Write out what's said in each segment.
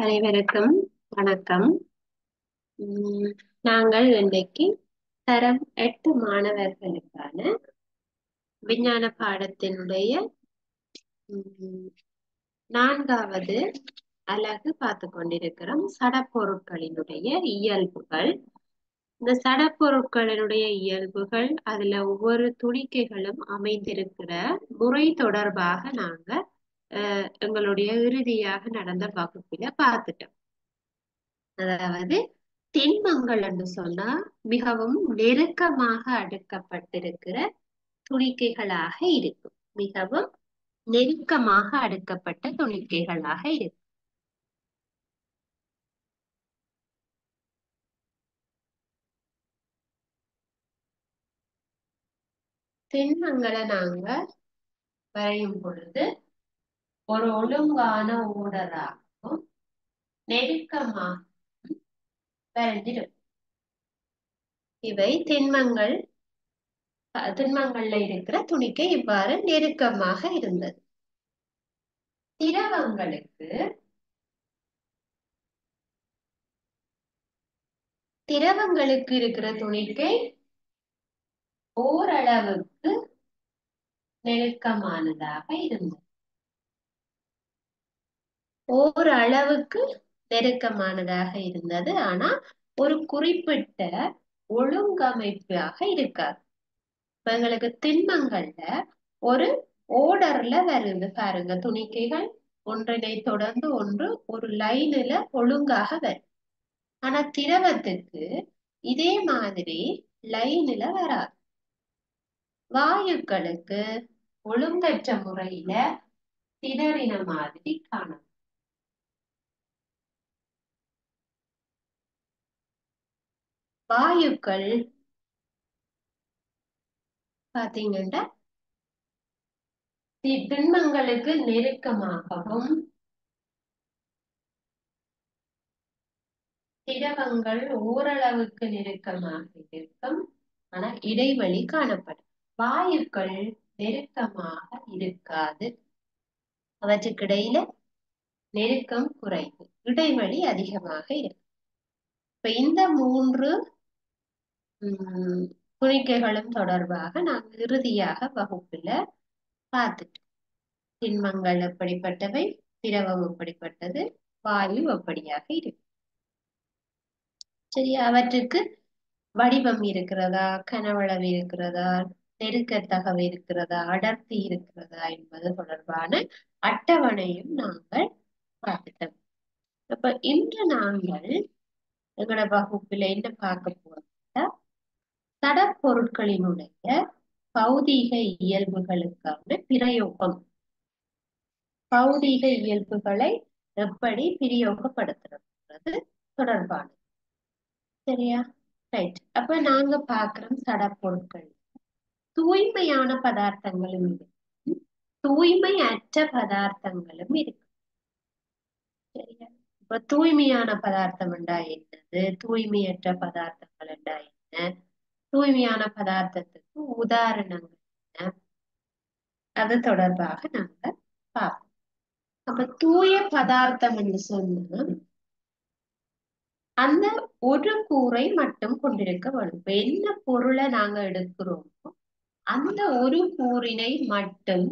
அனைவருக்கும் வணக்கம். நாங்கள் இன்றைக்கு தரம் 8 மாணவர்களுக்கான விஞ்ஞான பாடத்தினுடைய ம், 4வது அலகு பார்த்து கொண்டிருக்கிறோம். சடப்பொருட்களினுடைய இயல்புகள். இந்த சடப்பொருட்களினுடைய இயல்புகள், அதுல ஒவ்வொரு துணிக்கைகளும் அமைந்திருக்கிற முறை தொடர்பாக நாங்க எங்களுடைய இறுதியாக நடந்த வகுப்பில பார்த்துட்டோம். அதாவது திண்மங்கள் என்று சொன்னா மிகவும் நெருக்கமாக அடுக்கப்பட்டிருக்கிற துணிக்கைகளாக இருக்கும். மிகவும் நெருக்கமாக அடுக்கப்பட்ட துணிக்கைகளாக இருக்கும். திண்மங்களை நாங்க வரையும் பொழுது ஒரு ஒழுங்கான ஓடராகவும் நெருக்கமாக வரைஞ்சிடும். இவை திண்மங்கள்ல இருக்கிற துணிக்கை இவ்வாறு நெருக்கமாக இருந்தது. திரவங்களுக்கு இருக்கிற துணிக்கை ஓரளவுக்கு நெருக்கமானதாக இருந்தது. ஓரளவுக்கு நெருக்கமானதாக இருந்தது. ஆனா ஒரு குறிப்பிட்ட ஒழுங்கமைப்பாக இருக்காது. இப்ப எங்களுக்கு திண்மங்கள்ல ஒரு ஓர்டர்ல வருது பாருங்க. துணிக்கைகள் ஒன்றினை தொடர்ந்து ஒன்று ஒரு லைன்ல ஒழுங்காக வரும். ஆனா திரவத்துக்கு இதே மாதிரி லைன்ல வராது. வாயுக்களுக்கு ஒழுங்கற்ற முறையில திணறின மாதிரி காணும். வாயுக்கள் பாத்தீங்கன்னா திண்மங்களுக்கு நெருக்கமாகவும் திரவங்கள் ஓரளவுக்கு நெருக்கமாக இருக்கும். ஆனா இடைவெளி காணப்படும். வாயுக்கள் நெருக்கமாக இருக்காது. அவற்றுக்கு இடையில நெருக்கம் குறைவு, இடைவெளி அதிகமாக இருக்கும். இப்ப இந்த 3 குறிக்கைகளும் தொடர்பாக நாங்கள் இறுதியாக வகுப்புல பார்த்துட்டோம். திண்மங்கள் எப்படிப்பட்டவை, திரவம் எப்படிப்பட்டது, வாயு எப்படியாக இருக்கு. சரியா? அவற்றுக்கு வடிவம் இருக்கிறதா, கனவளவு இருக்கிறதா, நெருக்கத்தகவு இருக்கிறதா, அடர்த்தி இருக்கிறதா என்பது தொடர்பான அட்டவணையும் நாங்கள் பார்த்துட்டோம். அப்ப இன்று நாங்கள் எங்களோட வகுப்புல என்ன பார்க்க போறோம்னா, சடப்பொருட்களினுடைய பௌதீக இயல்புகளுக்கான பிரயோகம். பௌதீக இயல்புகளை எப்படி பிரயோகப்படுத்துறது தொடர்பானது. சரியா? ரைட். அப்ப நாங்க பார்க்கிறோம் சடப்பொருட்கள் தூய்மையான பதார்த்தங்களும் இருக்கு, தூய்மை அற்ற பதார்த்தங்களும் இருக்கு. சரியா? இப்ப தூய்மையான பதார்த்தம் என்றா என்னது, தூய்மையற்ற பதார்த்தங்கள் என்றா என்ன, தூய்மையான பதார்த்தத்துக்கு உதாரணங்கள் என்ன, அது தொடர்பாக நாங்க பார்ப்போம். அப்ப தூய பதார்த்தம் என்று சொன்னா அந்த ஒரு கூரை மட்டும் கொண்டிருக்க வேண்டும். இப்ப என்ன பொருளை நாங்க எடுக்கிறோமோ அந்த ஒரு கூறினை மட்டும்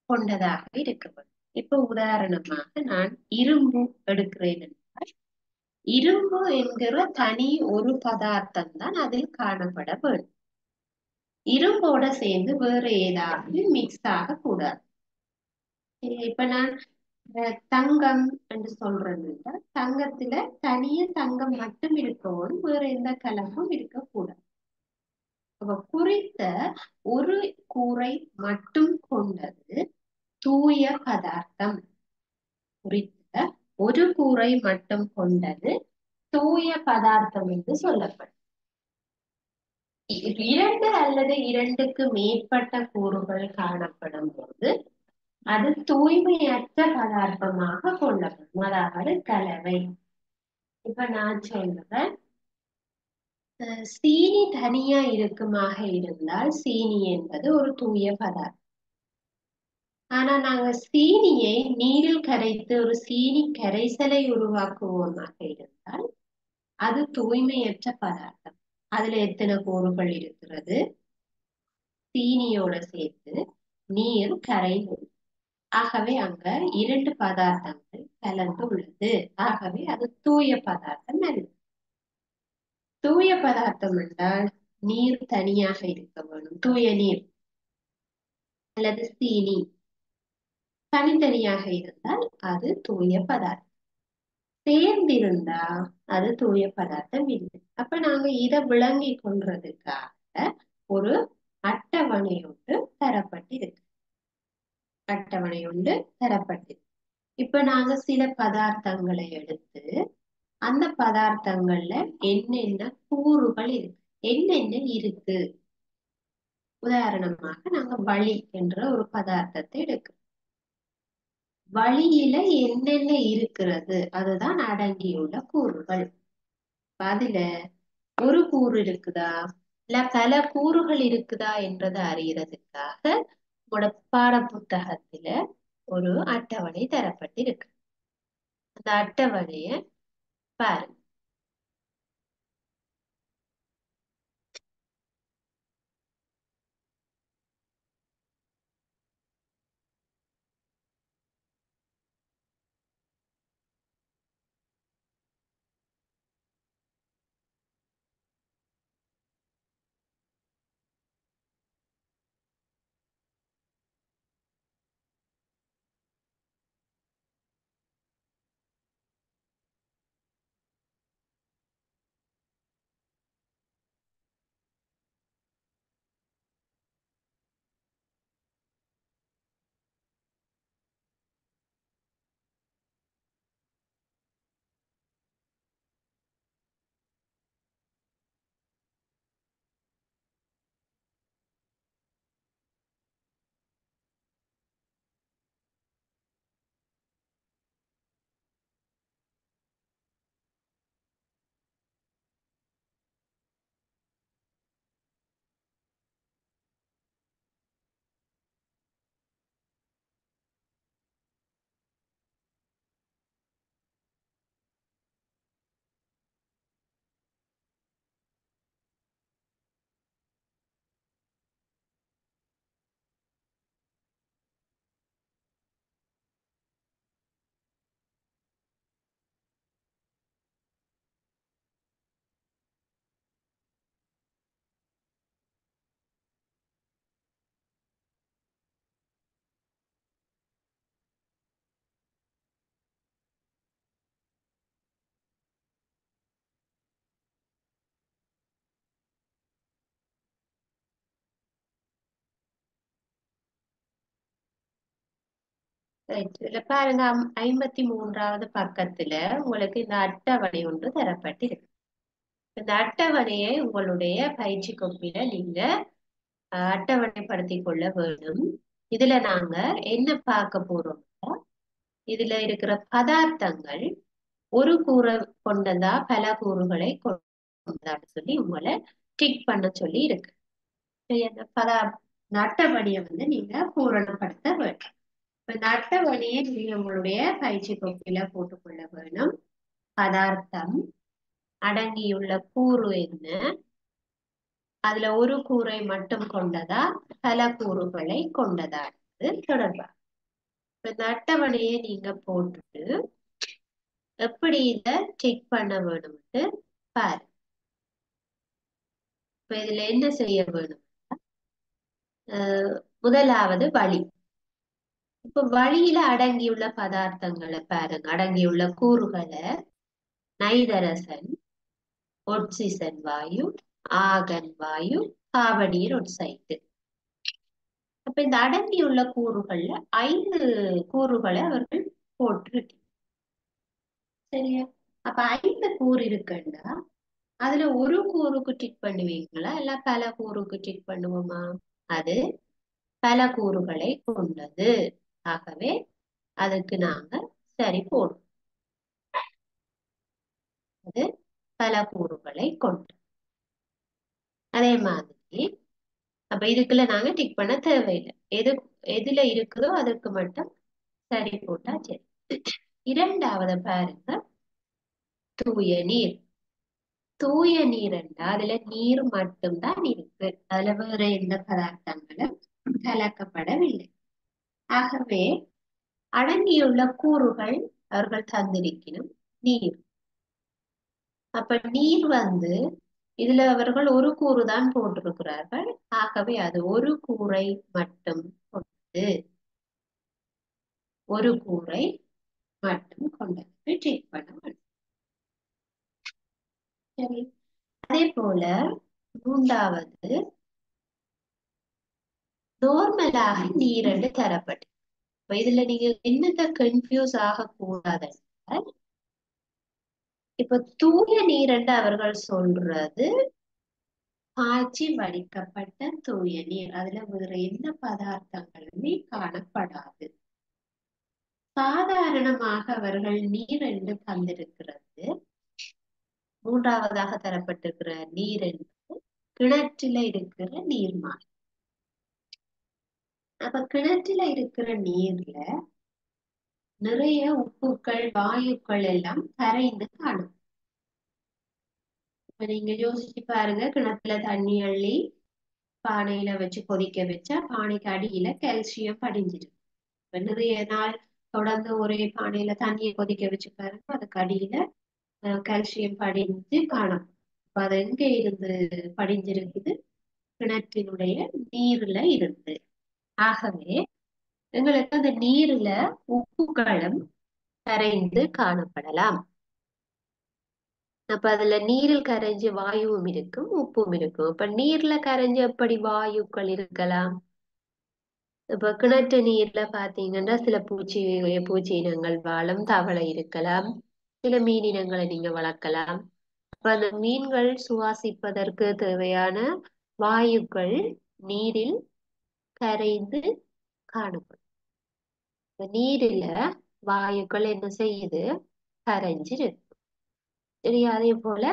கொண்டதாக இருக்க வேண்டும். இப்ப உதாரணமாக நான் இரும்பு எடுக்கிறேன் என்றால், இரும்பு என்கிற தனி ஒரு பதார்த்தம் தான் அதில் காணப்பட வேண்டும். இரும்போட சேர்ந்து வேற ஏதாவது மிக்ஸ் ஆக கூடாது. இப்ப நான் தங்கம் என்று சொல்றேன் என்றால், தங்கத்துல தனிய தங்கம் மட்டும் இருக்கவும் வேற எந்த கலப்பும் இருக்கக்கூடாது. குறித்த ஒரு கூரை மட்டும் கொண்டது தூய பதார்த்தம். குறித்த ஒரு கூரை மட்டும் கொண்டது தூய பதார்த்தம் என்று சொல்லப்படும். 2 அல்லது 2க்கு மேற்பட்ட கூறுகள் காணப்படும் போது அது தூய்மையற்ற பதார்த்தமாக கொள்ளப்படும். அதாவது கலவை. இப்ப நான் சொல்றேன், சீனி தனியா இருக்குமாக இருந்தால் சீனி என்பது ஒரு தூய பதார்த்தம். ஆனா நாங்க சீனியை நீரில் கரைத்து ஒரு சீனி கரைசலை உருவாக்குவோமாக இருந்தால் அது தூய்மையற்ற பதார்த்தம். அதுல எத்தனை கூறுகள் இருக்கிறது? சீனியோட சேர்த்து நீர் கரைந்து, ஆகவே அங்க இரண்டு பதார்த்தங்கள் கலந்து உள்ளது. ஆகவே அது தூய பதார்த்தம் அல்ல. தூய பதார்த்தம் என்றால் நீர் தனியாக இருக்க வேண்டும். தூய நீர் அல்லது சீனி தனித்தனியாக இருந்தால் அது தூய பதார்த்தம். சேர்ந்திருந்தா அது தூய பதார்த்தம் இல்லை. அப்ப நாங்க இதை விளங்கி கொள்றதுக்காக ஒரு அட்டவணை ஒன்று தரப்பட்டிருக்கு. அட்டவணை ஒன்று தரப்பட்டிருக்கு. இப்ப நாங்க சில பதார்த்தங்களை எடுத்து அந்த பதார்த்தங்கள்ல என்னென்ன கூறுகள் இருக்கு, என்னென்ன இருக்கு. உதாரணமாக நாங்க வளி என்ற ஒரு பதார்த்தத்தை எடுக்கிறோம். வளியில என்னென்ன இருக்கிறது அதுதான் அடங்கியுள்ள கூறுகள். அதுல ஒரு கூறு இருக்குதா இல்ல பல கூறுகள் இருக்குதா என்றதை அறியறதுக்காக உங்களோட பாட புத்தகத்துல ஒரு அட்டவணை தரப்பட்டிருக்கு. அந்த அட்டவணைய பாருங்க. Right. இதுல பாருங்க 53வது பக்கத்துல உங்களுக்கு இந்த அட்டவணை ஒன்று தரப்பட்டிருக்கு. இந்த அட்டவணையை உங்களுடைய பயிற்சி கோப்பில நீங்க அட்டவணைப்படுத்திக் கொள்ள வேண்டும். இதுல நாங்க என்ன பார்க்க போறோம், இதுல இருக்கிற பதார்த்தங்கள் ஒரு கூறு கொண்டதா பல கூறுகளை கொண்டதான்னு சொல்லி உங்களை டிக் பண்ண சொல்லி இருக்கு. சரி, அந்த அட்டவணையை நீங்க பூரணப்படுத்த வேண்டும். இந்த அட்டவணையை நீங்க உங்களுடைய பயிற்சி கோப்பில போட்டுக்கொள்ள வேணும். பதார்த்தம் அடங்கியுள்ள கூறு என்ன, அதுல ஒரு கூறை மட்டும் கொண்டதா பல கூறுகளை கொண்டதா தொடர்பா. இந்த அட்டவணையை நீங்க போட்டுட்டு எப்படி இத செக் பண்ண வேணும்ட்டு பாரு. இப்ப இதுல என்ன செய்ய வேணும், முதலாவது வழி. இப்ப வழியில அடங்கியுள்ள பதார்த்தங்களை பாருங்க, அடங்கியுள்ள கூறுகளை நைதரசன், ஒட்சிசன் வாயு, ஆகன் வாயு, கார்பனீர் ஒட்சைடு. அப்ப இந்த அடங்கியுள்ள கூறுகள்ல 5 கூறுகளை அவர்கள் போட்டிருக்கு. சரியா? அப்ப 5 கூறு இருக்குன்னா அதுல ஒரு கூறுக்கு டிக் பண்ணுவீங்களா இல்ல பல கூறுக்கு டிக் பண்ணுவோமா? அது பல கூறுகளை கொண்டது. ஆகவே அதுக்கு நாங்க சரி போடுவோம். அது பல கூறுகளை கொண்டது. அதே மாதிரி அப்ப இதுக்குள்ள நாங்க டிக் பண்ண தேவையில்லை. எதுல இருக்குதோ அதுக்கு மட்டும் சரி போட்டா சரி. இரண்டாவது பாருங்க, தூய நீர். தூய நீர் என்றால் அதுல நீர் மட்டும்தான் இருக்கு, அதுல வேற எந்த பதார்த்தங்களும் கலக்கப்படவில்லை. ஆகவே அடங்கியுள்ள கூறுகள் அவர்கள் தந்திருக்கணும் நீர். அப்ப நீர் இதுல அவர்கள் ஒரு கூறு தான் போட்டிருக்கிறார்கள். ஆகவே அது ஒரு கூரை மட்டும் கொண்டது, ஒரு கூரை மட்டும் கொண்டது செக் பண்ண வேண்டும். சரி, அதே போல மூன்றாவது, நார்மலாக நீர் என்று தரப்பட்டு. இதுல நீங்க என்னத்த கன்ஃபியூஸ் ஆகக்கூடாது. இப்ப தூய நீர் என்று அவர்கள் சொல்றது காய்ச்சி வடிக்கப்பட்ட தூய நீர், அதுல வேற எந்த பதார்த்தங்களுமே காணப்படாது. சாதாரணமாக அவர்கள் நீர் என்று தந்திருக்கிறது, மூன்றாவதாக தரப்பட்டிருக்கிற நீர் என்பது கிணற்றில இருக்கிற நீர்மாய். அப்ப கிணற்றில இருக்கிற நீர்ல நிறைய உப்புக்கள் வாயுக்கள் எல்லாம் கரைந்து காணும். இப்ப நீங்க யோசிச்சு பாருங்க, கிணத்துல தண்ணி அள்ளி பானையில வச்சு கொதிக்க வச்சா பானைக்கு அடியில கால்சியம் படிஞ்சிடும். இப்ப நிறைய நாள் தொடர்ந்து ஒரே பானையில தண்ணியை கொதிக்க வச்சு பாருங்க, அதுக்கு அடியில கால்சியம் படிஞ்சு காணும். அப்ப அது எங்க இருந்து படிஞ்சிருக்குது? கிணற்றினுடைய நீர்ல இருந்து. ஆகவே எங்களுக்கு அந்த நீர்ல உப்புக்களும் கரைந்து காணப்படலாம். அப்ப அதுல நீரில் கரைஞ்சு வாயுவும் இருக்கும், உப்பும் இருக்கும். அப்ப நீர்ல கரைஞ்சு எப்படி வாயுக்கள் இருக்கலாம்? இப்ப கிணற்று நீர்ல பாத்தீங்கன்னா சில பூச்சி இனங்கள் வாழும், தவளை இருக்கலாம், சில மீன் இனங்களை நீங்க வளர்க்கலாம். அப்ப அந்த மீன்கள் சுவாசிப்பதற்கு தேவையான வாயுக்கள் நீரில் கரைந்து காணப்படும். நீரில வாயுக்கள் என்ன செய்யுது? கரைஞ்சிருக்கு. சரி, அதே போல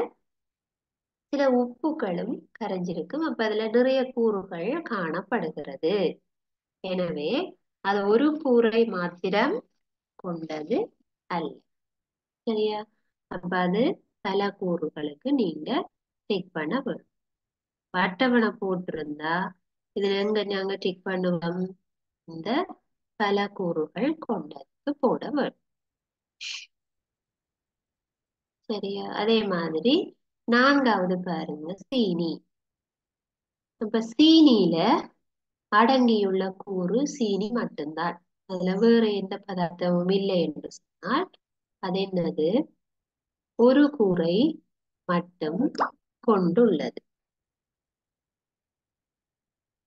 சில உப்புகளும் கரைஞ்சிருக்கும். அப்ப அதுல நிறைய கூறுகள் காணப்படுகிறது. எனவே அது ஒரு கூறை மாத்திரம் கொண்டது அல்ல. சரியா? அப்ப அது பல கூறுகளுக்கு நீங்க டிக் பண்ண வரும். அட்டவணை போட்டிருந்தா இதுல எங்க நாங்க டிக் பண்ணுவோம்? இந்த பல கூறுகள் கொண்டதுக்கு போட வரும். சரியா? அதே மாதிரி நான்காவது பாருங்க, சீனி. இப்ப சீனியில அடங்கியுள்ள கூறு சீனி மட்டும்தான், அதுல வேற எந்த பதார்த்தமும் இல்லை என்று சொன்னால் அது என்னது? ஒரு கூரை மட்டும் கொண்டுள்ளது,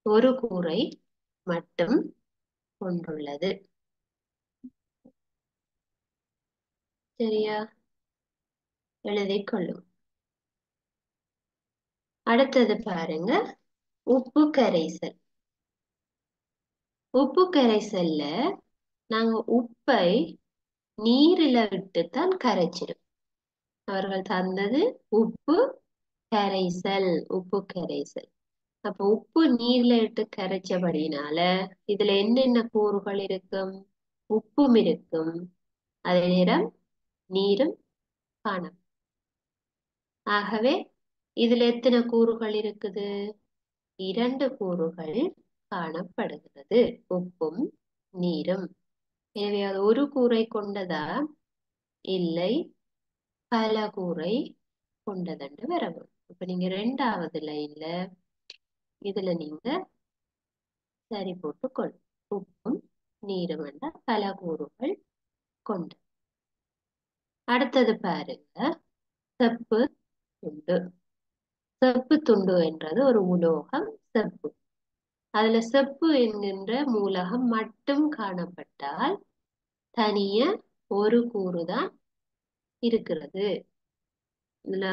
ஒரு கூரை மட்டும் கொண்டுள்ளது. சரியா? எழுதிக் கொள்ளும். அடுத்தது பாருங்க, உப்பு கரைசல். உப்பு கரைசல்ல நாங்க உப்பை நீரில விட்டுத்தான் கரைச்சிடும். அவர்கள் தந்தது உப்பு கரைசல், உப்பு கரைசல். அப்ப உப்பு நீர்ல இட்டு கரைச்சபடினால இதுல என்னென்ன கூறுகள் இருக்கும்? உப்பும் இருக்கும், அதே நேரம் நீரும் காணும். ஆகவே இதுல எத்தனை கூறுகள் இருக்குது? 2 கூறுகள் காணப்படுகிறது, உப்பும் நீரும். எனவே அது ஒரு கூரை கொண்டதா? இல்லை, பல கூரை கொண்டதென்று வரவும். இப்ப நீங்க 2வது லைன்ல இதுல நீங்க சரி போட்டுக்கொள். உப்பும் நீரும் என்ற பல கூறுகள் கொண்டு. அடுத்தது பாருங்க, செப்பு துண்டு. செப்பு துண்டு என்றது ஒரு உலோகம், செப்பு. அதுல செப்பு என்கின்ற மூலகம் மட்டும் காணப்பட்டால் தனிய ஒரு கூறுதான் இருக்கிறது. இதுல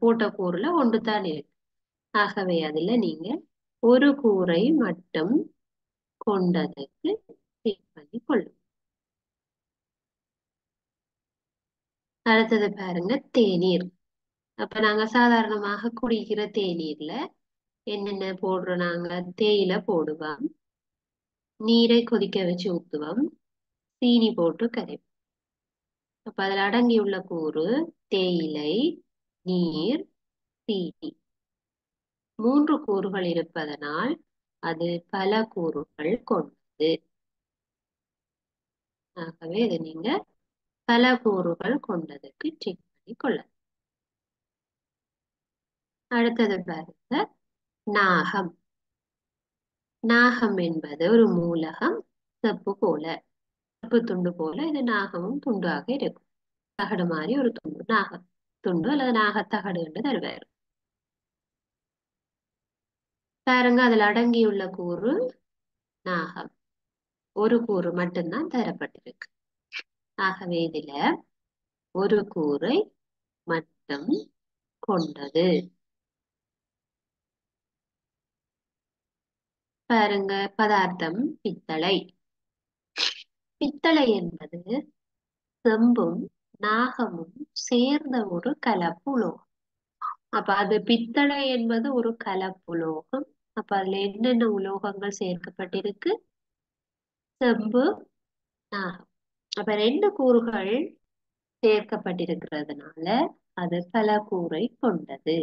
போட்ட கூறுல ஒன்றுதான் இருக்கு. ஆகவே அதுல நீங்க ஒரு கூரை மட்டும் கொண்டதுக்கு டிக் பண்ணி கொள்ளும். அடுத்தது பாருங்க, தேநீர். அப்ப நாங்க சாதாரணமாக குடிக்கிற தேநீர்ல என்னென்ன போடுறோம் நாங்க? தேயிலை போடுவோம், நீரை கொதிக்க வச்சு ஊத்துவோம், சீனி போட்டு கரைப்போம். அப்ப அதில் அடங்கியுள்ள கூறு தேயிலை, நீர், சீனி. 3 கூறுகள் இருப்பதனால் அது பல கூறுகள் கொண்டது. ஆகவே இதை நீங்க பல கூறுகள் கொண்டதுக்கு செக் பண்ணி கொள்ளலாம். அடுத்தது பாருங்க, நாகம். நாகம் என்பது ஒரு மூலகம், செப்பு போல, செப்பு துண்டு போல இது நாகமும் துண்டாக இருக்கும். தகடு மாதிரி ஒரு துண்டு, நாக துண்டு அல்லது நாகத்தகடு என்று தருவார். பாருங்க, அதில் அடங்கியுள்ள கூறு நாகம். ஒரு கூறு மட்டும்தான் தரப்பட்டிருக்கு. ஆகவே இதுல ஒரு கூறை மட்டும் கொண்டது. பாருங்க, பதார்த்தம் பித்தளை. பித்தளை என்பது செம்பும் நாகமும் சேர்ந்த ஒரு கலப்புலோகம். அப்ப அது பித்தளை என்பது ஒரு கலப்புலோகம். அப்ப அதுல என்னென்ன உலோகங்கள் சேர்க்கப்பட்டிருக்கு? செம்பு, நாகம். அப்ப 2 கூறுகள் சேர்க்கப்பட்டிருக்கிறதுனால அது பல கூறை கொண்டது.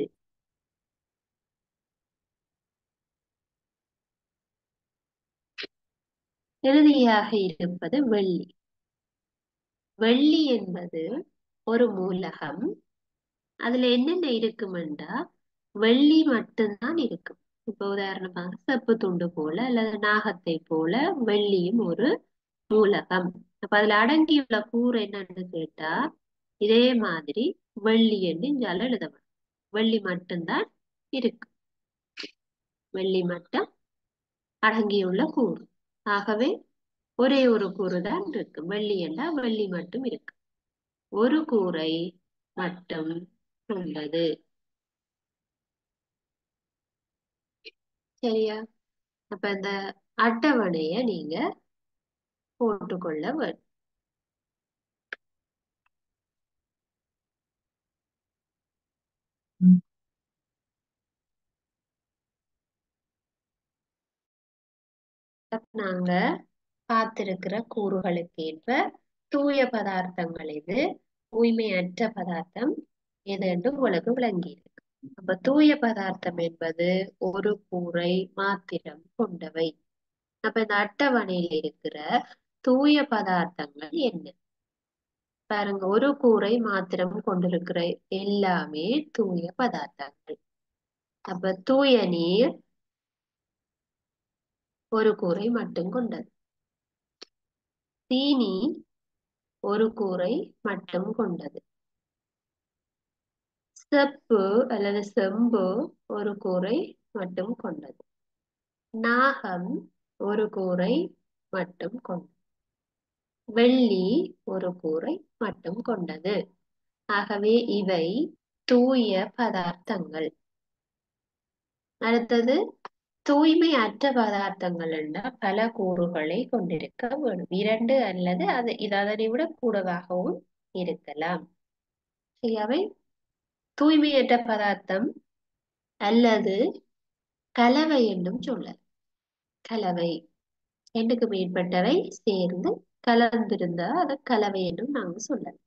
இறுதியாக இருப்பது வெள்ளி. வெள்ளி என்பது ஒரு மூலகம். அதுல என்னென்ன இருக்குமெண்டா வெள்ளி மட்டும்தான் இருக்கும். இப்ப உதாரணமாக செப்பு துண்டு போல அல்லது நாகத்தை போல வெள்ளியும் ஒரு மூலகம். அப்ப அதுல அடங்கியுள்ள கூறு என்னன்னு கேட்டா இதே மாதிரி வெள்ளி என்று இங்கால எழுதணும். வெள்ளி மட்டும்தான் இருக்கு. வெள்ளி மட்டும் அடங்கியுள்ள கூறு. ஆகவே ஒரே ஒரு கூறு தான் இருக்கு. வெள்ளி என்றால் வெள்ளி மட்டும் இருக்கு. ஒரு கூரை மட்டும் உள்ளது. சரியா? அப்ப இந்த அட்டவணைய நீங்க போட்டுக்கொள்ள வேண்டும். நாங்க பார்த்திருக்கிற கூறுகளுக்கு ஏற்ப தூய பதார்த்தங்கள் எது, தூய்மையற்ற பதார்த்தம் எது என்று உங்களுக்கு விளங்கி இருக்கு. அப்ப தூய பதார்த்தம் என்பது ஒரு கூறை மாத்திரம் கொண்டவை. அப்ப இந்த அட்டவணையில் இருக்கிற தூய பதார்த்தங்கள் என்ன? பாருங்க, ஒரு கூறை மாத்திரம் கொண்டிருக்கிற எல்லாமே தூய பதார்த்தங்கள். அப்ப தூய நீர் ஒரு கூறை மட்டும் கொண்டது. சீனி ஒரு கூறை மட்டும் கொண்டது. செப்பு அல்லது செம்பு ஒரு கூறை மட்டும் கொண்டது. நாகம் ஒரு கூறை மட்டும் கொண்டது. வெள்ளி ஒரு கூறை மட்டும் கொண்டது. ஆகவே இவை தூய பதார்த்தங்கள். அடுத்தது, தூய்மை அற்ற பதார்த்தங்கள் என்றால் பல கூறுகளை கொண்டிருக்க வேண்டும். 2 அல்லது இது அதனை விட கூடவாகவும் இருக்கலாம். சரியாவை? தூய்மையற்ற பதார்த்தம் அல்லது கலவை என்றும் சொல்லலாம். கலவை 2க்கு மேற்பட்டவை சேர்ந்து கலந்திருந்தா அதை கலவை என்றும் நாங்க சொல்லலாம்.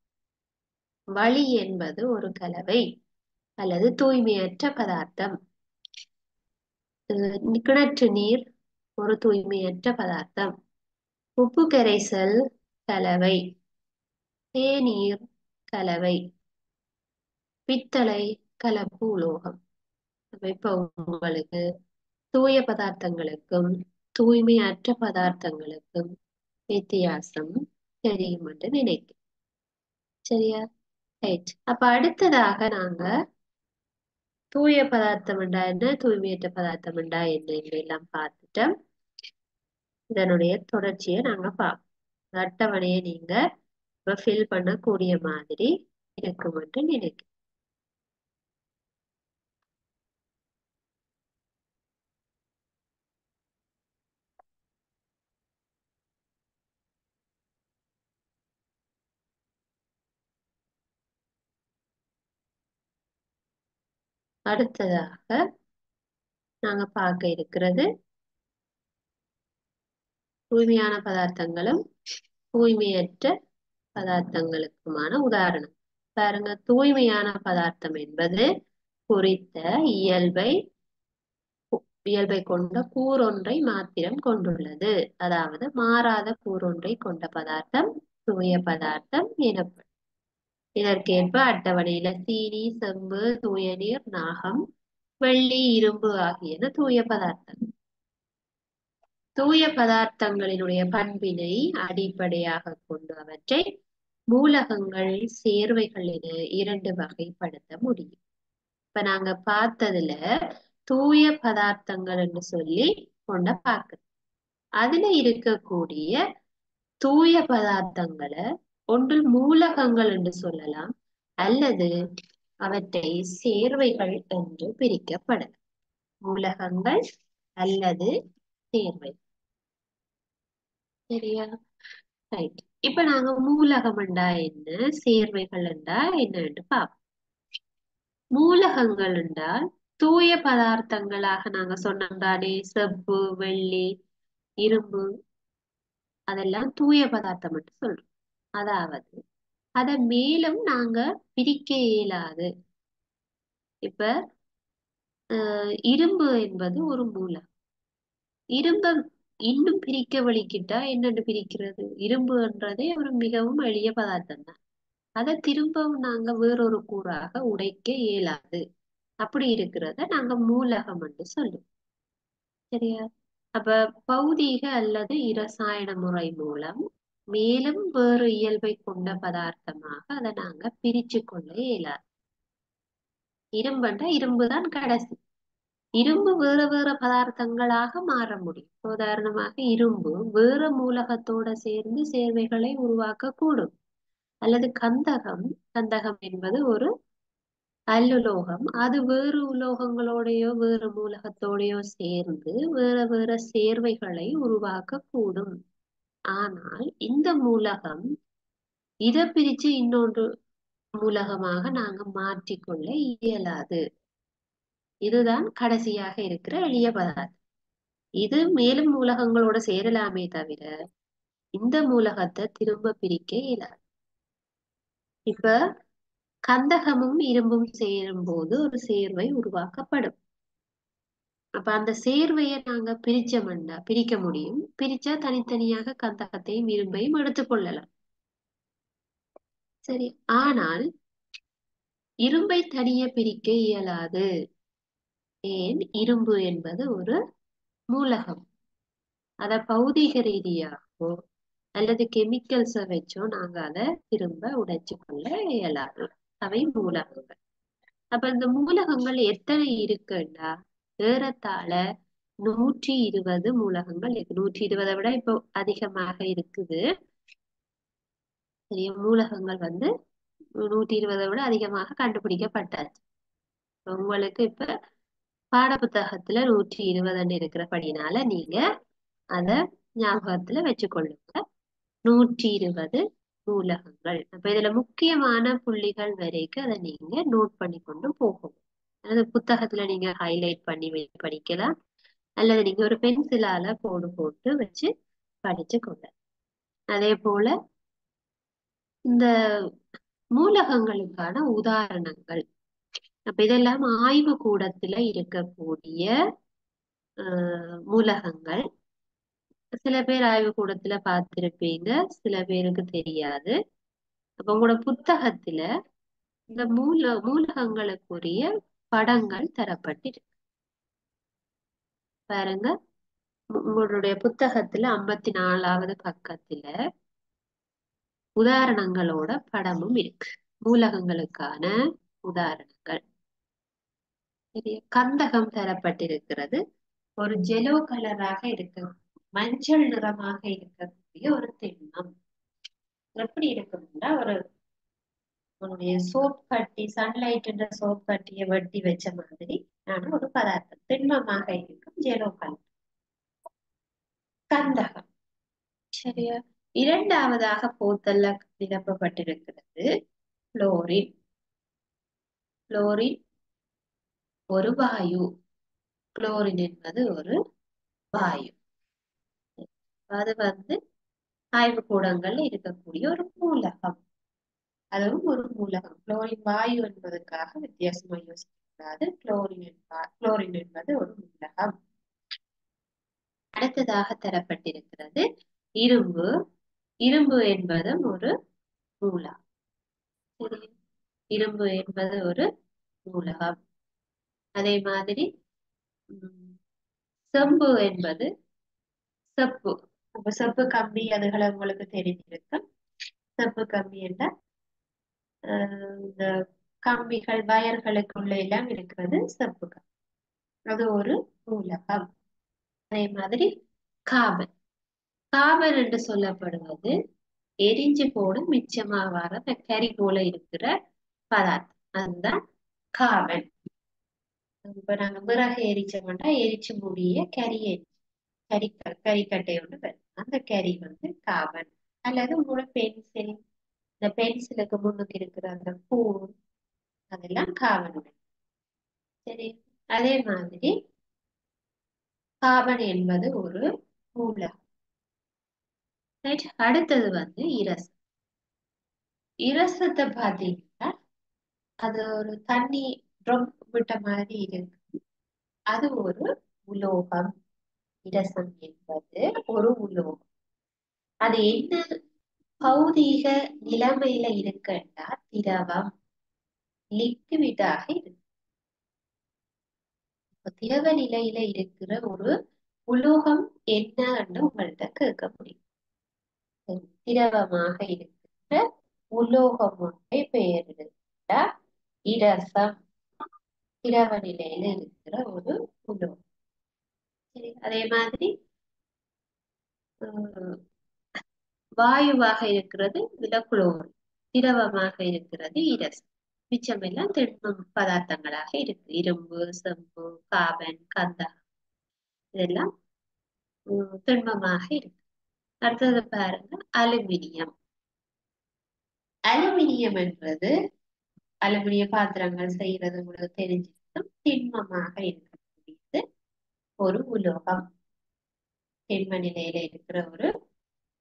வளி என்பது ஒரு கலவை அல்லது தூய்மையற்ற பதார்த்தம். கிணற்று நீர் ஒரு தூய்மையற்ற பதார்த்தம். உப்பு கரைசல் கலவை. தேநீர் கலவை. பித்தளை கலப்பு உலோகம். இப்ப உங்களுக்கு தூய பதார்த்தங்களுக்கும் தூய்மையற்ற பதார்த்தங்களுக்கும் வித்தியாசம் தெரியும் என்று நினைக்கிறேன். சரியா? ரைட். அப்ப அடுத்ததாக நாங்க தூய பதார்த்தம் என்றா என்ன, தூய்மையற்ற பதார்த்தம் என்றா என்ன எல்லாம் பார்த்துட்டோம். இதனுடைய தொடர்ச்சியை நாங்க பார்ப்போம். அட்டவணையை நீங்க ஃபில் பண்ணக்கூடிய மாதிரி இருக்கும் என்று நினைக்கிறேன். அடுத்ததாக நாங்க பார்க்க இருக்கிறது தூய்மையான பதார்த்தங்களும் தூய்மையற்ற பதார்த்தங்களுக்குமான உதாரணம். பாருங்க, தூய்மையான பதார்த்தம் என்பது குறித்த இயல்பை இயல்பை கொண்ட கூறொன்றை மாத்திரம் கொண்டுள்ளது. அதாவது மாறாத கூறொன்றை கொண்ட பதார்த்தம் தூய பதார்த்தம் எனப்படும். இதற்கேற்ப அட்டவணையில சீனி, செம்பு, தூய நீர், நாகம், வெள்ளி, இரும்பு ஆகியன தூய பதார்த்தம். தூய பதார்த்தங்களினுடைய பண்பினை அடிப்படையாக கொண்டு அவற்றை மூலகங்கள், சேர்வைகள் என இரண்டு வகைப்படுத்த முடியும். இப்ப நாங்க பார்த்ததுல தூய பதார்த்தங்கள் என்று சொல்லி கொண்ட பார்க்கிறோம். அதுல இருக்கக்கூடிய தூய பதார்த்தங்களை ஒன்று மூலகங்கள் என்று சொல்லலாம், அல்லது அவற்றை சேர்வைகள் என்று பிரிக்கப்படலாம். மூலகங்கள் அல்லது சேர்வை. சரியா? ரைட். இப்ப நாங்க மூலகம் என்றா என்ன, சேர்வைகள் என்றா என்னன்னு பார்ப்போம். மூலகங்கள் என்றால் தூய பதார்த்தங்களாக நாங்க சொன்னோம் தானே, செப்பு, வெள்ளி, இரும்பு, அதெல்லாம் தூய பதார்த்தம் என்று சொல்றோம். அதாவது அதை மேலும் நாங்க பிரிக்க இயலாது. இப்ப இரும்பு என்பது ஒரு மூலகம். இரும்ப இன்னும் பிரிக்க வலிக்கிட்டா என்னன்னு பிரிக்கிறது? இரும்புன்றதே ஒரு மிகவும் எளிய பதார்த்தம் தான். அதை திரும்பவும் நாங்க வேறொரு கூறாக உடைக்க இயலாது. அப்படி இருக்கிறத நாங்க மூலகம் என்று சொல்லுவோம். சரியா? அப்ப பௌதீக அல்லது இரசாயன முறை மூலம் மேலும் வேறு இயல்பை கொண்ட பதார்த்தமாக அதை நாங்க பிரிச்சு கொள்ள இயலாது. இரும்புன்னா இரும்புதான் கடைசி. இரும்பு வேற வேற பதார்த்தங்களாக மாற முடியும். உதாரணமாக இரும்பு வேற மூலகத்தோட சேர்ந்து சேர்வைகளை உருவாக்க கூடும். அல்லது கந்தகம், கந்தகம் என்பது ஒரு அல்லுலோகம், அது வேறு உலோகங்களோடையோ வேறு மூலகத்தோடையோ சேர்ந்து வேற வேற சேர்வைகளை உருவாக்க கூடும். ஆனால் இந்த மூலகம் இதை பிரிச்சு இன்னொன்று மூலகமாக நாங்க மாற்றிக்கொள்ள இயலாது. இதுதான் கடைசியாக இருக்கிற எளிய பதார்த்தம். இது மேலும் மூலகங்களோட சேரலாமே தவிர இந்த மூலகத்தை திரும்ப பிரிக்க இயலாது. இப்ப கந்தகமும் இரும்பும் சேரும் போது ஒரு சேர்வை உருவாக்கப்படும். அப்ப அந்த சேர்வையை நாங்க பிரிச்சோம்னா பிரிக்க முடியும். பிரிச்சா தனித்தனியாக கந்தகத்தையும் இரும்பையும் எடுத்துக்கொள்ளலாம். சரி, ஆனால் இரும்பை தனியே பிரிக்க இயலாது. ஏன்? இரும்பு என்பது ஒரு மூலகம். அத பௌதீக ரீதியாகவோ அல்லது கெமிக்கல்ஸை வச்சோ நாங்க அதை திரும்ப உடைச்சு கொள்ள இயலாது. அவை மூலகங்கள். அப்ப இந்த மூலகங்கள் எத்தனை இருக்குன்னா ஏறத்தாழ 120 மூலகங்கள் இருக்கு. 120 விட இப்போ அதிகமாக இருக்குது. சரியா? மூலகங்கள் 120 விட அதிகமாக கண்டுபிடிக்கப்பட்டாச்சு. உங்களுக்கு இப்ப பாட புத்தகத்துல 120 இருக்கிறபடினால நீங்க அத ஞாபகத்துல வச்சுக்கொள்ளுங்க. 120 மூலகங்கள். அப்ப இதுல முக்கியமான புள்ளிகள் வரைக்கும் அதை நீங்க நோட் பண்ணி கொண்டு போகணும். அதாவது புத்தகத்துல நீங்க ஹைலைட் பண்ணி படிக்கலாம், அல்லது நீங்க ஒரு பென்சிலால கோடு போட்டு வச்சு படிச்சு கொள்ள. அதே போல இந்த மூலகங்களுக்கான உதாரணங்கள். அப்ப இதெல்லாம் ஆய்வு கூடத்துல இருக்கக்கூடிய மூலகங்கள். சில பேர் ஆய்வு கூடத்துல பார்த்திருப்பீங்க, சில பேருக்கு தெரியாது. அப்ப உங்களோட புத்தகத்துல இந்த மூலகங்களுக்குரிய படங்கள் தரப்பட்டிருக்கு. பாருங்க, உங்களுடைய புத்தகத்துல 54வது பக்கத்துல உதாரணங்களோட படமும் இருக்கு. மூலகங்களுக்கான உதாரணங்கள். சரியா? கந்தகம் தரப்பட்டிருக்கிறது. ஒரு ஜெலோ கலராக இருக்கு, மஞ்சள் நிறமாக இருக்கக்கூடிய ஒரு திண்மம். எப்படி இருக்கும்னா உன்னுடைய சோப் கட்டி, சன்லைட் என்ற சோப் கட்டியை வெட்டி வச்ச மாதிரி ஒரு பதார்த்தம் திண்மமாக இருக்கும் ஜெலோ கலர் கந்தகம். சரியா? இரண்டாவதாக போத்தல்ல நிரப்பப்பட்டிருக்கிறது புளோரின். புளோரின் ஒரு வாயு. குளோரின் என்பது ஒரு வாயு. அது ஆய்வுக்கூடங்கள்ல இருக்கக்கூடிய ஒரு மூலகம். அதுவும் ஒரு மூலகம். குளோரின் வாயு என்பதற்காக வித்தியாசமா யோசிக்கக்கூடாது. குளோரின் என்பது ஒரு மூலகம். அடுத்ததாக தரப்பட்டிருக்கிறது இரும்பு. இரும்பு என்பதும் ஒரு மூலகம். சரி, இரும்பு என்பது ஒரு மூலகம். அதே மாதிரி செம்பு என்பது செப்பு. அப்ப செப்பு கம்பி அதுகளை உங்களுக்கு தெரிஞ்சிருக்கும். செப்பு கம்பி என்ற இந்த கம்பிகள் வயர்களுக்குள்ள எல்லாம் இருக்கிறது செப்பு கம்பி. அது ஒரு மூலகம். அதே மாதிரி காபன். காபன் என்று சொல்லப்படுவது எரிஞ்சு போடும் மிச்சமா வர கரி போல இருக்கிற பதார்த்தம். அதுதான் காபன். இப்ப நாங்க விறகு எரிச்சோம்னா எரிச்சு முடிய கரிக்கட்டை ஒன்று வரும். அந்த கரி காபன். அல்லது உங்களோட பென்சில், இந்த பென்சிலுக்கு முன்னுக்கு இருக்கிற அந்த பூ, அதெல்லாம் காபன். சரி, அதே மாதிரி காபன் என்பது ஒரு மூலகம். அடுத்தது இரசம். இரசத்தை பாத்தீங்கன்னா அது ஒரு தண்ணி ட்ரொப் விட்ட மாதிரி இருக்கு. அது ஒரு உலோகம். இரசம் என்பது ஒரு உலோகம். அது என்ன பௌதீக நிலைமையில இருக்குன்னா திரவம், லிக்விடாக இருக்கு. திரவ நிலையில இருக்கிற ஒரு உலோகம் என்னன்னு உங்கள்கிட்ட கேட்க முடியும். திரவமாக இருக்கிற உலோகமுடைய பெயர் இருந்தா இரசம். திரவ நிலையில இருக்கிற ஒரு உலோகம். சரி, அதே மாதிரி வாயுவாக இருக்கிறது இதுல குளோரின், திரவமாக இருக்கிறது இரசம். மிச்சமெல்லாம் திண்ம பதார்த்தங்களாக இருக்கு. இரும்பு, செம்பு, காபன், கந்தகம் இதெல்லாம் திண்மமாக இருக்கு. அடுத்தது பாருங்க அலுமினியம். அலுமினியம் என்றது அலுமினிய பாத்திரங்கள் செய்யறது உங்களுக்கு தெரிஞ்சிருக்கும். திண்மமாக இருக்கக்கூடியது ஒரு உலோகம். திண்ம நிலையில இருக்கிற ஒரு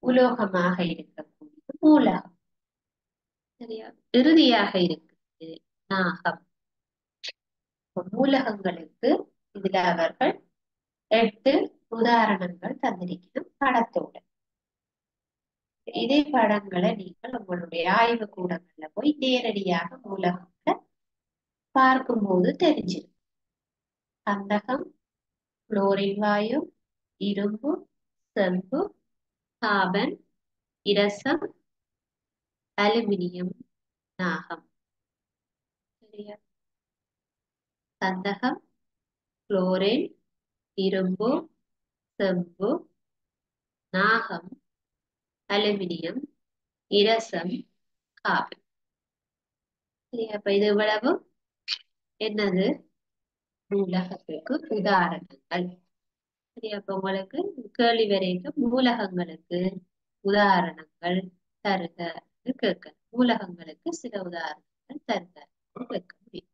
உலோகமாக இருக்கக்கூடிய மூலகம். சரியா? இறுதியாக இருக்குது நாகம். மூலகங்களுக்கு இதுல அவர்கள் 8 உதாரணங்கள் தந்திருக்கணும் படத்தோட. இதே படங்களை நீங்கள் உங்களுடைய ஆய்வு கூடங்கள்ல போய் நேரடியாக மூலகத்தை பார்க்கும்போது தெரிஞ்சிடும். கந்தகம், குளோரின் வாயு, இரும்பு, செம்பு, காபன், இரசம், அலுமினியம், நாகம். சரியா? கந்தகம், குளோரின், இரும்பு, செம்பு, நாகம், அலுமினியம், இரசம், காபன். சரியா? அப்ப இது இவ்வளவு என்னது மூலகத்துக்கு உதாரணங்கள். சரியா? அப்ப உங்களுக்கு கேள்வி வரைக்கும் மூலகங்களுக்கு உதாரணங்கள் தருக கேட்க, மூலகங்களுக்கு சில உதாரணங்கள் தருக கேட்க முடியும்.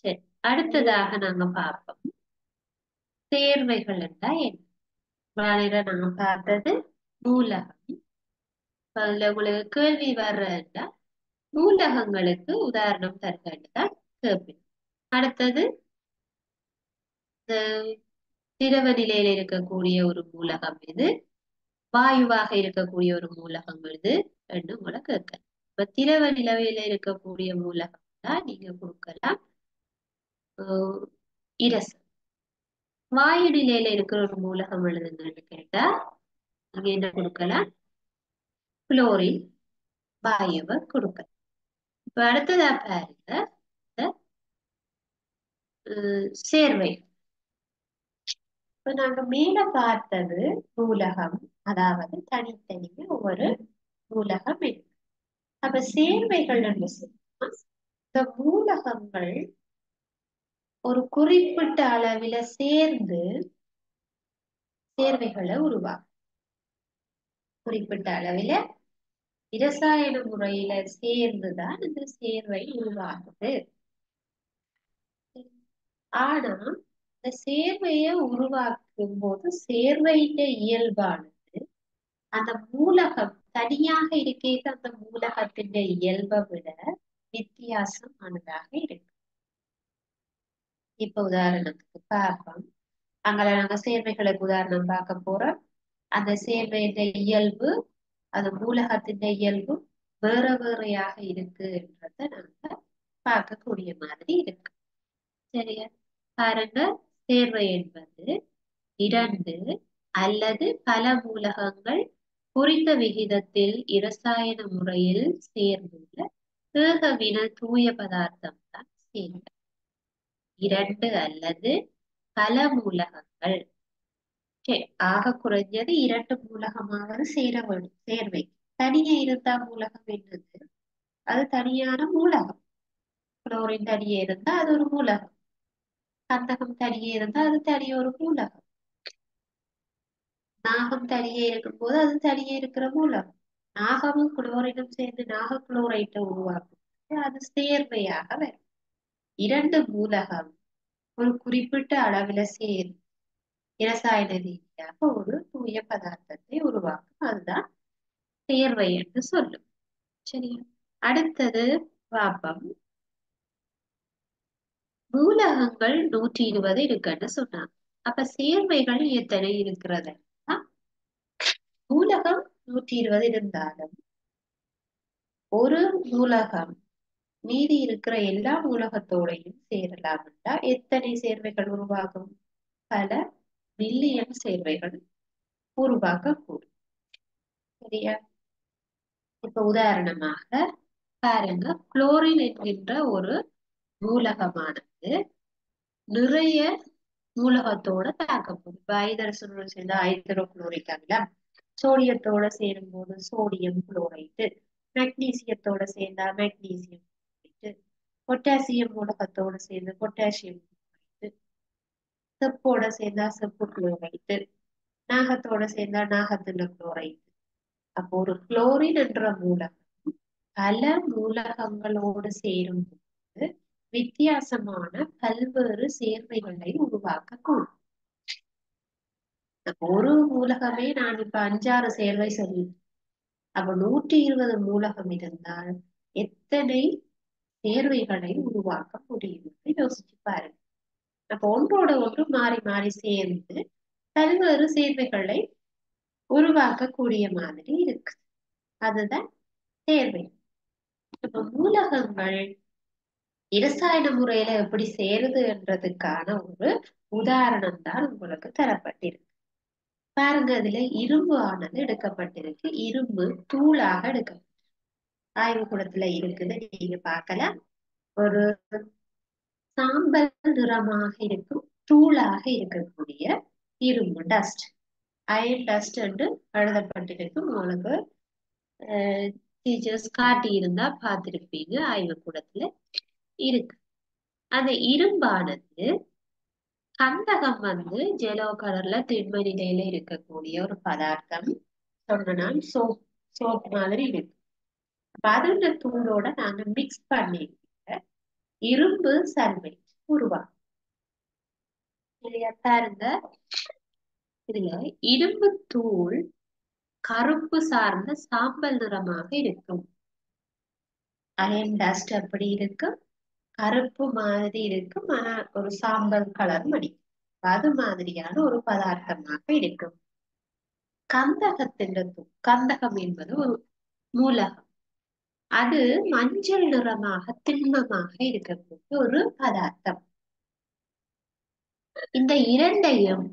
சரி, அடுத்ததாக நாங்க பார்ப்போம் சேர்வைகள் என்றா என்ன. நாங்க பார்த்தது மூலகம். அதுல உங்களுக்கு கேள்வி வர்றதுன்னா மூலகங்களுக்கு உதாரணம் தருகன்னு தான் கேட்பேன். அடுத்தது திரவ நிலையில இருக்கக்கூடிய ஒரு மூலகம் இது, வாயுவாக இருக்கக்கூடிய ஒரு மூலகம் இது என்று உங்களை கேட்க. இப்ப திரவ நிலையில இருக்கக்கூடிய மூலகம் தான் நீங்க கொடுக்கலாம் இரசம். வாயு நிலையில இருக்கிற ஒரு மூலகம் எழுதுங்கன்னு கேட்டா நீங்க என்ன கொடுக்கலாம்? குளோரின் வாயுவை கொடுக்கலாம். இப்ப அடுத்ததா பாருங்க சேர்வை. இப்ப நாங்க மேல பார்த்தது நூலகம், அதாவது தனித்தனியே ஒவ்வொரு நூலகம் இருக்கு. அப்ப சேர்வைகள் என்று சொன்னா இந்த மூலகங்கள் ஒரு குறிப்பிட்ட அளவில சேர்ந்து சேர்வைகளை உருவாக்கும். குறிப்பிட்ட அளவில இரசாயன முறையில சேர்ந்துதான் இந்த சேர்வை உருவாகுது. ஆனா இந்த சேர்வையை உருவாக்கும் போது சேர்வையின் இயல்பானது அந்த மூலகம் தனியாக இருக்க அந்த மூலகத்தின் இயல்பை விட வித்தியாசமானதாக இருக்கு. இப்ப உதாரணத்துக்கு பார்ப்போம். அங்கே நாங்க சேர்வைகளுக்கு உதாரணம் பார்க்க போறோம். அந்த சேர்வையின் இயல்பு அது மூலகத்தின் இயல்பு வேற வேறையாக இருக்குன்றத நாங்க பார்க்கக்கூடிய மாதிரி இருக்கு. சரியா? பாருங்க, சேர்வை என்பது இரண்டு அல்லது பல மூலகங்கள் குறித்த விகிதத்தில் இரசாயன முறையில் சேர்ந்துள்ள தேகவின தூய பதார்த்தம் தான் சேர்வை. இரண்டு அல்லது பல மூலகங்கள், ஆக குறைஞ்சது இரண்டு மூலகமாவது சேர வேண்டும் சேர்வை. தனியே இருந்தா மூலகம் என்னது? அது தனியான மூலகம். குளோரின் தனியே இருந்தா அது ஒரு மூலகம். கந்தகம் தனியே இருந்தா அது தனியே ஒரு மூலகம். நாகம் தனியே இருக்கும் போது அது தனியே இருக்கிற மூலகம். நாகமும் குளோரினும் சேர்ந்து நாக குளோரைட்டை உருவாக்கும் அது சேர்வையாக வரும். இரண்டு மூலகம் ஒரு குறிப்பிட்ட அளவுல சேர்ந்து இரசாயன ரீதியாக ஒரு தூய பதார்த்தத்தை உருவாக்கும். அதுதான் சேர்வை என்று சொல்லும். சரியா? அடுத்தது பாப்பம். மூலகங்கள் 120 இருக்குன்னு சொன்னாங்க. அப்ப சேர்வைகள் எத்தனை இருக்கிறது? மூலகம் 120 இருந்தாலும் ஒரு மூலகம் மீதி இருக்கிற எல்லா மூலகத்தோடையும் சேரலாம் என்றால் எத்தனை சேர்வைகள் உருவாகும்? பல மில்லியன் சேர்வைகள் உருவாக்கக்கூடும். சரியா? இப்ப உதாரணமாக பாருங்க, குளோரின் என்கின்ற ஒரு மூலகமானது நிறைய மூலகத்தோட தாக்கப்படும். இப்ப ஐதரசனோட சேர்ந்த ஹைட்ரோகுளோரிக் அமிலம், சோடியத்தோட சேரும் போது சோடியம் குளோரைட்டு, மெக்னீசியத்தோட சேர்ந்தா மெக்னீசியம் குளோரைட்டு, பொட்டாசியம் மூலகத்தோட சேர்ந்து பொட்டாசியம் குளோரைட்டு, செப்போட சேர்ந்தா செப்பு குளோரைட்டு, நாகத்தோட சேர்ந்தா நாகத்துல குளோரைட்டு. அப்போ ஒரு குளோரின் என்ற மூலகம் பல மூலகங்களோடு சேரும் போது வித்தியாசமான பல்வேறு சேர்வைகளை உருவாக்கக்கூடும். ஒரு மூலகமே நான் இப்ப 5-6 சேர்வை சொல்லி, அப்ப 120 மூலகம் இருந்தால் எத்தனை சேர்வைகளை உருவாக்க முடியும் யோசிச்சு பாருங்க. அப்ப ஒன்றோட ஒன்று மாறி மாறி சேர்ந்து பல்வேறு சேர்வைகளை உருவாக்கக்கூடிய மாதிரி இருக்கு. அதுதான் சேர்வை. இப்ப மூலகங்கள் இரசாயன முறையில எப்படி சேருது என்றதுக்கான ஒரு உதாரணம் தான் உங்களுக்கு தரப்பட்டிருக்கு. பாருங்க, அதுல இரும்பு ஆனது எடுக்கப்பட்டிருக்கு. இரும்பு தூளாக எடுக்கப்பட்டிருக்கு. ஆய்வுக்கூடத்துல இருக்குது, நீங்க பார்க்கலாம். ஒரு சாம்பல் நிறமாக இருக்கும் தூளாக இருக்கக்கூடிய இரும்பு டஸ்ட், அயன் டஸ்ட் என்று எழுதப்பட்டிருக்கும். உங்களுக்கு டீச்சர்ஸ் காட்டி இருந்தா பார்த்திருப்பீங்க, ஆய்வுக்கூடத்துல இருக்கு. அந்த இரும்பானது கந்தகம் ஜெலோ கலர்ல திண்ம நிலையில இருக்கக்கூடிய ஒரு பதார்த்தம். சொன்னா சோப் சோப் மாதிரி இருக்கு. அதோட தூளோட நாங்க மிக்ஸ் பண்ணி இரும்பு சல்பேட் உருவாக்கும். இல்லையா? பாருங்க, இதுல இரும்பு தூள் கருப்பு சார்ந்த சாம்பல் நிறமாக இருக்கும். அயன் டஸ்ட் அப்படி இருக்கும், கருப்பு மாதிரி இருக்கும், ஆனா ஒரு சாம்பல் கலர் அடிக்கும். அது மாதிரியான ஒரு பதார்த்தமாக இருக்கும். கந்தகத்தின் கந்தகம் என்பது ஒரு மூலகம். அது மஞ்சள் நிறமாக திண்மமாக இருக்கக்கூடிய ஒரு பதார்த்தம். இந்த இரண்டையும்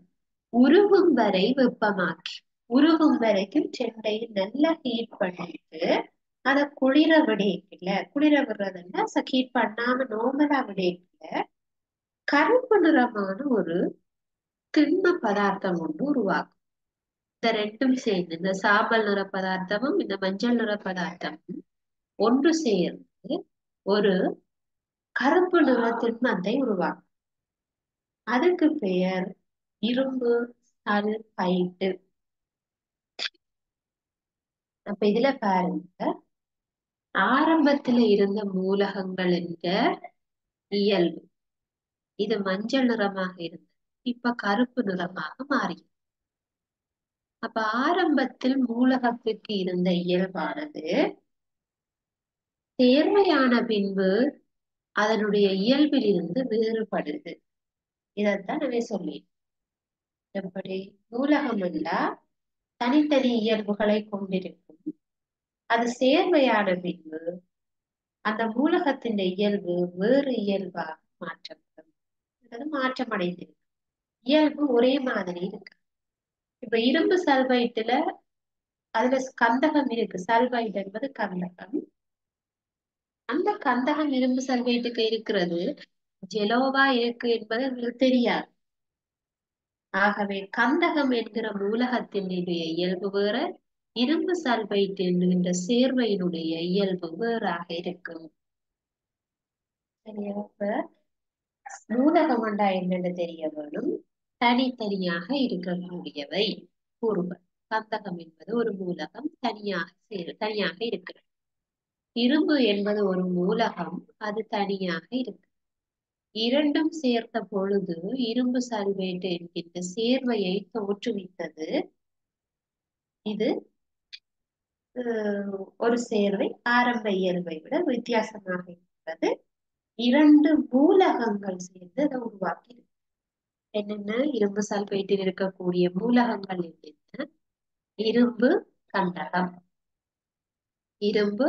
உருகும் வரை வெப்பமாக்கி, உருகும் வரைக்கும் செண்டையில் நல்லா ஹீட் பண்ணிட்டு அதை குளிர விடைக்கல, குளிர விடுறதுன்னா ஹீட் பண்ணாம நோமலா விடைக்கல கருப்பு நிறமான ஒரு திண்ம பதார்த்தம் ஒன்று உருவாக்கும். இந்த ரெண்டும் சேர்ந்து, இந்த சாம்பல் நிற பதார்த்தமும் இந்த மஞ்சள் நிற பதார்த்தமும் ஒன்று சேர்ந்து ஒரு கருப்பு நிற திண்மத்தை உருவாக்கும். அதுக்கு பெயர் இரும்பு சல்பைட்டு. அப்ப இதுல பாருங்க, ஆரம்பத்துல இருந்த மூலகங்கள் என்ற இயல்பு, இது மஞ்சள் நிறமாக இருந்தது. இப்ப கருப்பு நிறமாக மாறி. அப்ப ஆரம்பத்தில் மூலகத்துக்கு இருந்த இயல்பானது தேர்வையான பின்பு அதனுடைய இயல்பில் இருந்து வேறுபடுது. இதைத்தான் நான் சொல்லி எப்படி மூலகம் என்றா தனித்தனி இயல்புகளை கொண்டிருக்கும். அது சேர்வையான பின்பு அந்த மூலகத்தின் இயல்பு வேறு இயல்பாக மாற்றப்படும், மாற்றமடைந்திருக்கு. இயல்பு ஒரே மாதிரி இருக்கு. இப்ப இரும்பு சல்பைட்டுல அதுல கந்தகம் இருக்கு. சல்பைட் என்பது கந்தகம். அந்த கந்தகம் இரும்பு சல்பைட்டுக்கு இருக்கிறது ஜெலோவா இருக்கு என்பது எங்களுக்கு தெரியாது. ஆகவே கந்தகம் என்கிற மூலகத்தினுடைய இயல்பு வேற, இரும்பு சல்பைட் என்கின்ற சேர்வையினுடைய இயல்பு வேறாக இருக்கும். சரியா? மூலகம் என்றா என்னென்னு தெரிய வேணும். தனித்தனியாக இருக்கக்கூடியவை கூறுகள். கந்தகம் என்பது ஒரு மூலகம், தனியாக இருக்கிறது. இரும்பு என்பது ஒரு மூலகம், அது தனியாக இருக்கு. இரண்டும் சேர்த்த பொழுது இரும்பு சல்பேட் என்கின்ற சேர்வையை தோற்றுவித்தது. இது ஒரு சேர்வை ஆரம்ப இயல்பை விட வித்தியாசமாக இருக்கிறது. இரண்டு மூலகங்கள் சேர்ந்து அதை உருவாக்கி என்னென்ன இரும்பு சல்பேட்டில் இருக்கக்கூடிய மூலகங்கள் என்னென்ன? இரும்பு கந்தகம். இரும்பு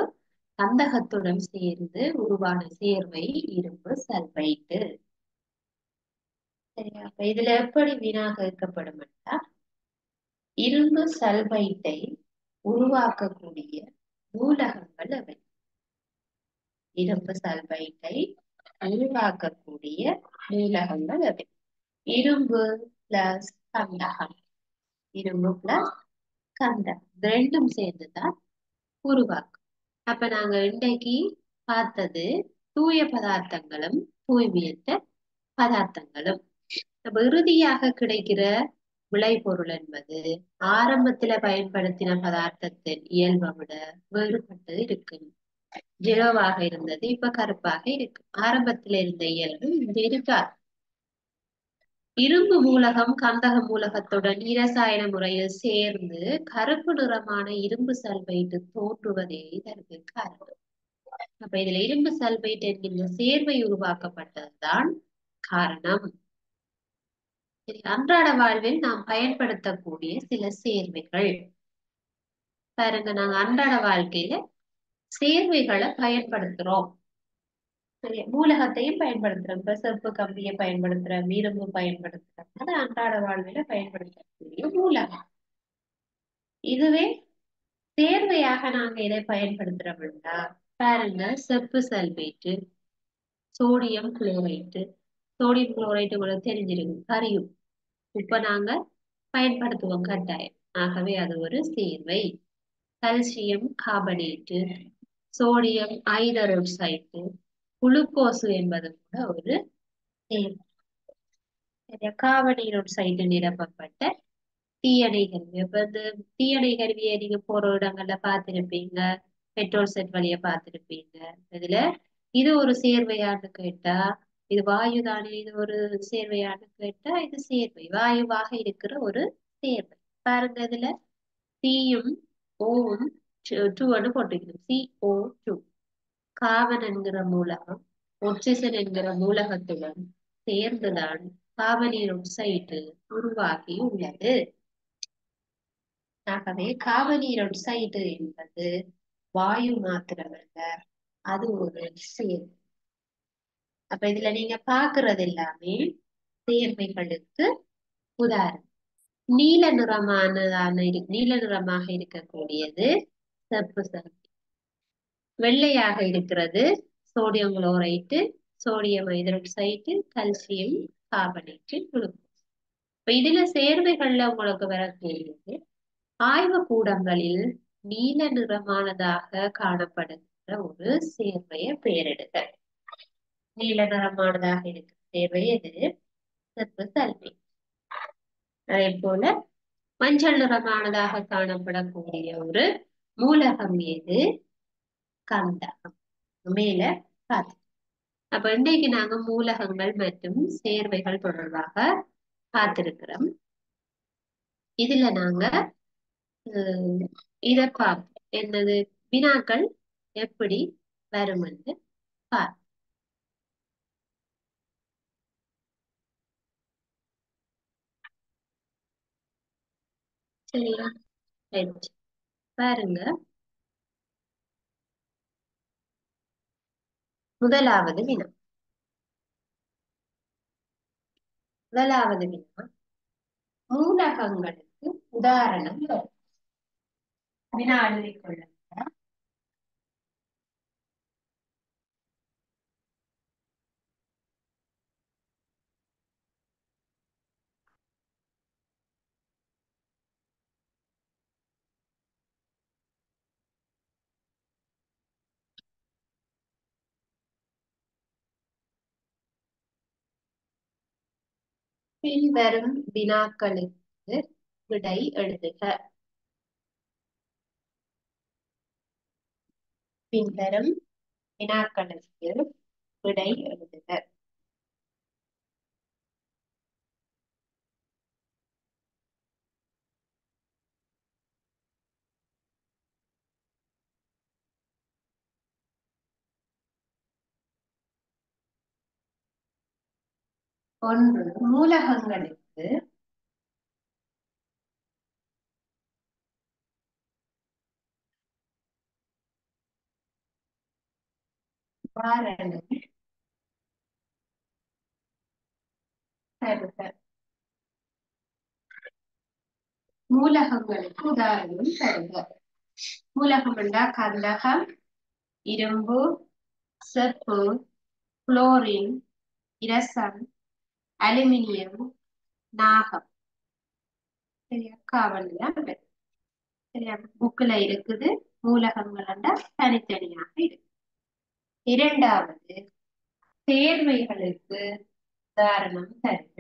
கந்தகத்துடன் சேர்ந்து உருவான சேர்வை இரும்பு சல்பைட்டு. சரியா? இதுல எப்படி வினா கேட்கப்படும் என்றால், இரும்பு சல்பைட்டை உருவாக்கக்கூடிய மூலகங்கள் அவை. இரும்பு சல்பைட்டை உருவாக்கக்கூடிய மூலகங்கள் அவை. இரும்பு பிளஸ் கந்தகம். இரும்பு பிளஸ் கந்தகம் ரெண்டும் சேர்ந்துதான் உருவாக்கும். அப்ப நாங்க இன்றைக்கு பார்த்தது தூய பதார்த்தங்களும் தூய்மையற்ற பதார்த்தங்களும். நம்ம இறுதியாக கிடைக்கிற விளைபொருள் என்பது ஆரம்பத்துல பயன்படுத்தின பதார்த்தத்தின் இயல்பை விட வேறுபட்டு இருக்கு. ஜெரோவாக இருந்தது இப்ப கருப்பாக இருக்கு. ஆரம்பத்துல இருந்த இயல்பு இங்க இருக்காது. இரும்பு மூலகம் கந்தக மூலகத்துடன் இரசாயன முறையில் சேர்ந்து கருப்பு நிறமான இரும்பு சல்பைட்டு தோன்றுவதே இதற்கு காரணம். அப்ப இதுல இரும்பு சல்பைட் என்கின்ற சேர்வை உருவாக்கப்பட்டதுதான் காரணம். அன்றாட வாழ்வில் நாம் பயன்படுத்தக்கூடிய சில சேர்வைகள் பாருங்க. நாங்க அன்றாட வாழ்க்கையில சேர்வைகளை பயன்படுத்துறோம். மூலகத்தையும் பயன்படுத்துறோம். இப்ப செப்பு கம்பியை பயன்படுத்துறோம், இரும்பு பயன்படுத்துறோம். அது அன்றாட வாழ்வில பயன்படுத்தக்கூடிய மூலகம். இதுவே சேர்வையாக நாங்க இதை பயன்படுத்துறோம்னா பாருங்க, செப்பு sulphate, sodium chloride. Sodium chloride உங்களுக்கு தெரிஞ்சிருக்கும், கரியும். இப்ப நாங்க பயன்படுத்துவோம் கட்டாயம். ஆகவே அது ஒரு சேர்வை. Calcium carbonate, sodium hydroxide, glucose என்பது கூட ஒரு சேர்வை. கார்பனீரோக்சைடு நிரப்பப்பட்ட தீயணை கருவி. இப்ப இந்த தீயணை கருவியை நீங்க போற இடங்கள்ல பார்த்திருப்பீங்க, பெட்ரோல் செட் வழிய பார்த்திருப்பீங்க. இதுல இது ஒரு சேர்வையான்னு கேட்டா இது வாயு தானே, இது ஒரு சேர்வையான்னு கேட்டா இது சேர்வை, வாயுவாக இருக்கிற ஒரு சேர்வை. பாருங்க, இதுல சியும் ஓவும் டூன்னு போட்டுக்கணும். CO2. கார்பன் என்கிற மூலகம் ஒட்சிசன் என்கிற மூலகத்துடன் சேர்ந்துதான் கார்பனீரோக்சைடு உருவாகி உள்ளது. ஆகவே கார்பனீரோக்சைடு என்பது வாயு மாத்திரமல்ல, அது ஒரு சேர்வை. அப்ப இதுல நீங்க பாக்குறது எல்லாமே சேர்வைகளுக்கு உதாரணம். நீல நிறமாக இருக்கக்கூடியது செப்பு சல்பேட். வெள்ளையாக இருக்கிறது sodium chloride, sodium hydroxide, calcium carbonate, glucose. இப்ப இதுல சேர்வைகள்ல உங்களுக்கு வரக்கூடியது ஆய்வு கூடங்களில் நீல நிறமானதாக காணப்படுகின்ற ஒரு சேர்வையை பெயரிடுக. நீல நிறமானதாக இருக்கிற சேர்வை எது? செப்பு சல்பேட். அதே போல மஞ்சள் நிறமானதாக காணப்படக்கூடிய ஒரு மூலகம் எது? கந்தகம். மேல பார்த்து. அப்ப இன்றைக்கு நாங்க மூலகங்கள் மற்றும் சேர்வைகள் தொடர்பாக பார்த்திருக்கிறோம். இதுல நாங்க அஹ், இத பார்ப்போம். என்னது வினாக்கள் எப்படி வரும்னு பார்ப்போம். சரியா? ரைட். பாருங்க. முதலாவது வினா. முதலாவது வினா நூலகங்களுக்கு உதாரணம் தரும். வினா எழுதிக் கொள்ளுங்க. பின்வரும் வினாக்களுக்கு விடை எழுதுக. பின்வரும் வினாக்களுக்கு விடை எழுதுக. ஒன்று, நூலகங்களுக்கு உதாரணம் தருக. நூலகங்களுக்கு உதாரணம் தருக. நூலகம் என்றா கந்தகம், இரும்பு, செப்பு, குளோரின், இரசம், அலுமினியம், நாகம். சரியா? காவல்லாம் வரும். சரியா? புக்குல இருக்குது. நூலகங்கள் என்றா தனித்தனியாக இருக்கு. இரண்டாவது, சேர்வைகளுக்கு உதாரணம் தருக.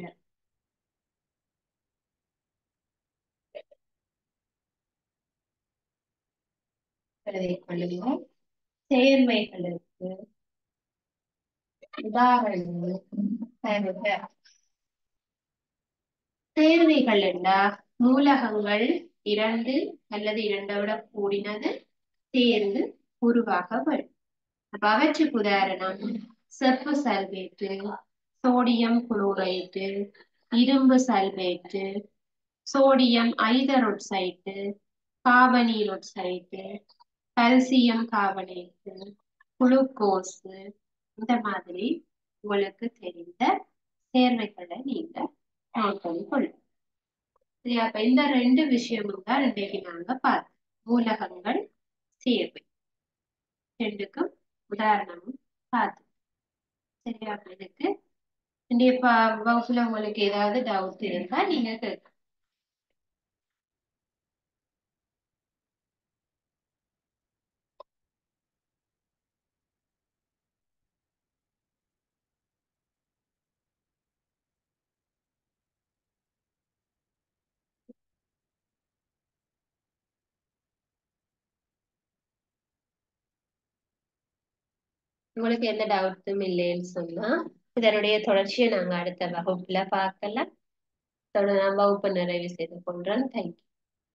எழுதிக் கொள்ளுங்க. சேர்வைகளுக்கு உதாரணம் தருக. சேர்வைகள் என்றா நூலகங்கள் இரண்டு அல்லது இரண்டை விட கூடினது சேர்ந்து உருவாக வரும். அப்ப அவற்றுக்கு உதாரணம் செப்பு சல்பேட்டு, சோடியம் குளோரைடு, இரும்பு சல்பேட்டு, சோடியம் ஐதரோட்சைட்டு, காபனீரொட்சைட்டு, கல்சியம் கார்பனேட்டு, குளுக்கோஸ், இந்த மாதிரி உங்களுக்கு தெரிந்த சேர்வைகளை நீங்க நோட் பண்ணிக்கொள்ளுங்க. சரியா? அப்ப இந்த ரெண்டு விஷயமும் தான் இன்னைக்கு நாங்க பார்த்தோம். மூலகங்கள், சேர்வை, ரெண்டுக்கும் உதாரணமும் பார்த்தோம். சரியா? அப்ப இதுக்கு இந்த வகுப்புல உங்களுக்கு ஏதாவது டவுட் இருந்தா நீங்க கேட்கலாம். உங்களுக்கு எந்த டவுட்டும் இல்லைன்னு சொன்னா இதனுடைய தொடர்ச்சியை நாங்க அடுத்த வகுப்புல பார்க்கலாம். வகுப்பு நிறைவு செய்து கொள்றேன். தேங்க்யூ.